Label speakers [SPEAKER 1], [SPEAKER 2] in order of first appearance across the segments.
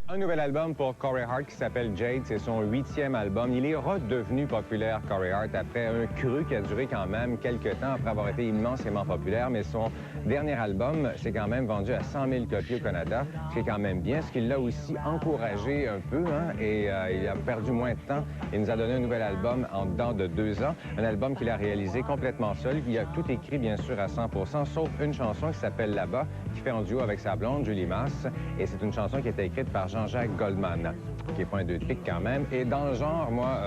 [SPEAKER 1] Un nouvel album pour Corey Hart qui s'appelle Jade, c'est son 8e album. Il est redevenu populaire, Corey Hart, après un cru qui a duré quand même quelques temps après avoir été immensément populaire, mais son dernier album s'est quand même vendu à 100 000 copies au Canada, ce qui est quand même bien, ce qui l'a aussi encouragé un peu, et il a perdu moins de temps. Il nous a donné un nouvel album en dedans de 2 ans, un album qu'il a réalisé complètement seul. Il a tout écrit, bien sûr, à 100%, sauf une chanson qui s'appelle Là-bas, qui fait en duo avec sa blonde, Julie Masse, et c'est une chanson qui a été écrite par Jean-Jacques Goldman, qui est pas un 2 de pique quand même. Et dans le genre, moi,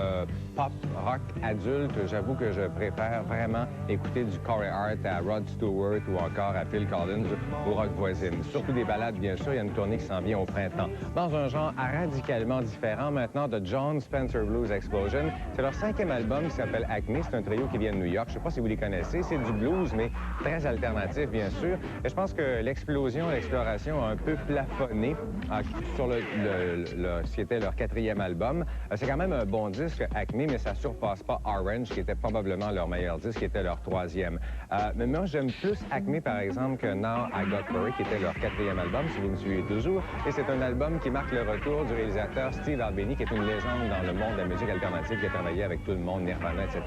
[SPEAKER 1] pop, rock, adulte, j'avoue que je préfère vraiment écouter du Corey Hart à Rod Stewart ou encore à Phil Collins ou rock voisine. Surtout des ballades, bien sûr. Il y a une tournée qui s'en vient au printemps. Dans un genre radicalement différent maintenant de John Spencer Blues Explosion. C'est leur 5e album qui s'appelle Acme. C'est un trio qui vient de New York. Je ne sais pas si vous les connaissez. C'est du blues, mais très alternatif, bien sûr. Et je pense que l'explosion, l'exploration a un peu plafonné sur ce qui était leur 4e album. C'est quand même un bon disque, Acme, mais ça surpasse pas Orange, qui était probablement leur meilleur disque, qui était leur 3e. Mais moi, j'aime plus Acme, par exemple, que Now I Got Worried, qui était leur 4e album, si vous me suivez toujours. Et c'est un album qui marque le retour du réalisateur Steve Albini, qui est une légende dans le monde de la musique alternative, qui a travaillé avec tout le monde, Nirvana, etc.,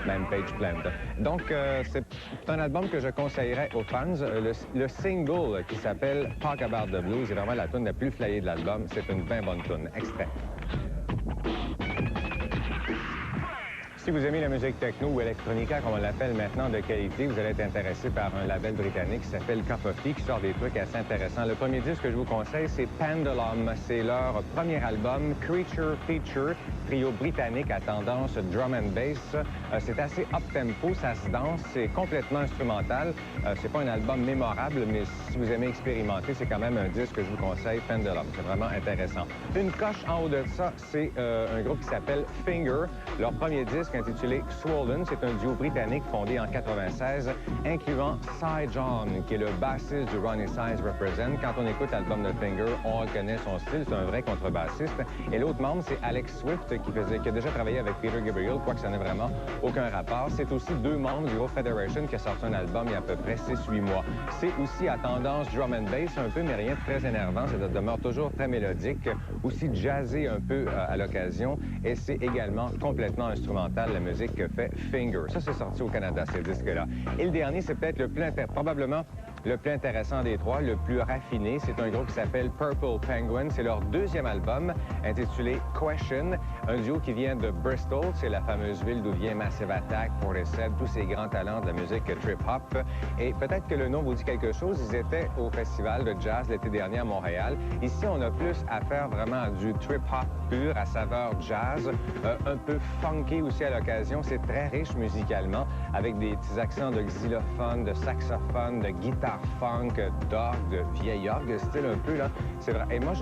[SPEAKER 1] même Page Plant. Donc, c'est un album que je conseillerais aux fans. Le single qui s'appelle Talk About the Blues est vraiment la tune la plus flyée de l'album. C'est une bien bonne tune. Extrait. Si vous aimez la musique techno ou electronica, comme on l'appelle maintenant, de qualité, vous allez être intéressé par un label britannique qui s'appelle Cup of Tea, qui sort des trucs assez intéressants. Le premier disque que je vous conseille, c'est Pendulum. C'est leur premier album, Creature Feature, trio britannique à tendance drum and bass. C'est assez up-tempo, ça se danse, c'est complètement instrumental. C'est pas un album mémorable, mais si vous aimez expérimenter, c'est quand même un disque que je vous conseille, Pendulum. C'est vraiment intéressant. Une coche en haut de ça, c'est un groupe qui s'appelle Finger. Leur premier disque, intitulé Swollen. C'est un duo britannique fondé en 96, incluant Cy John, qui est le bassiste du Ronnie Size Represent. Quand on écoute l'album de Finger, on reconnaît son style. C'est un vrai contrebassiste. Et l'autre membre, c'est Alex Swift, qui a déjà travaillé avec Peter Gabriel, quoique ça n'a vraiment aucun rapport. C'est aussi 2 membres du groupe Federation qui a sorti un album il y a à peu près 6-8 mois. C'est aussi à tendance drum and bass un peu, mais rien de très énervant. Ça demeure toujours très mélodique, aussi jazzé un peu à l'occasion. Et c'est également complètement instrumental, la musique que fait Finger. Ça, c'est sorti au Canada, ce disque-là. Et le dernier, c'est peut-être probablement le plus intéressant des 3, le plus raffiné. C'est un groupe qui s'appelle Purple Penguin. C'est leur 2e album, intitulé Question. Un duo qui vient de Bristol. C'est la fameuse ville d'où vient Massive Attack, Portishead, tous ces grands talents de la musique trip-hop. Et peut-être que le nom vous dit quelque chose. Ils étaient au festival de jazz l'été dernier à Montréal. Ici, on a plus à faire vraiment à du trip-hop pur, à saveur jazz, un peu funky aussi à l'occasion. C'est très riche musicalement, avec des petits accents de xylophone, de saxophone, de guitare funk, d'orgue, de vieil orgue, style un peu, là. C'est vrai. Et moi,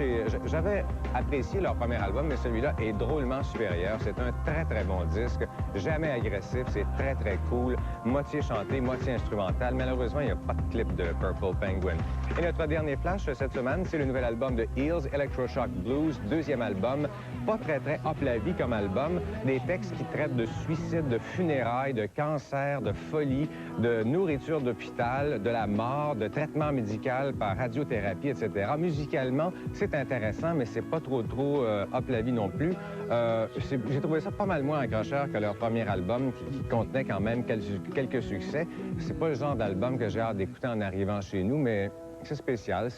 [SPEAKER 1] j'avais apprécié leur premier album, mais celui-là est drôlement supérieur. C'est un très, très bon disque. Jamais agressif. C'est très, très cool. Moitié chanté, moitié instrumental. Malheureusement, il n'y a pas de clip de Purple Penguin. Et notre dernier flash cette semaine, c'est le nouvel album de Eels, Electroshock Blues, 2e album. Pas très, très hop la vie comme album. Des textes qui traitent de suicide, de funérailles, de cancer, de folie, de nourriture d'hôpital, de la mort, de traitement médical par radiothérapie, etc. Musicalement, c'est intéressant, mais c'est pas trop hop la vie non plus. J'ai trouvé ça pas mal moins accrocheur que leur premier album qui contenait quand même quelques succès. C'est pas le genre d'album que j'ai hâte d'écouter en arrivant chez nous, mais c'est spécial.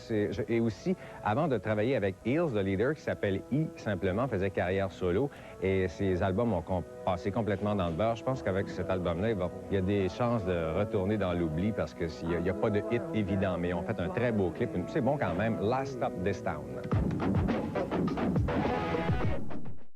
[SPEAKER 1] Et aussi, avant de travailler avec Eels, le leader, qui s'appelle E, simplement, faisait carrière solo. Et ses albums ont passé complètement dans le beurre. Je pense qu'avec cet album-là, il y a des chances de retourner dans l'oubli parce qu'il n'y a pas de hit évident. Mais ils ont fait un très beau clip. C'est bon quand même. Last Stop This Town.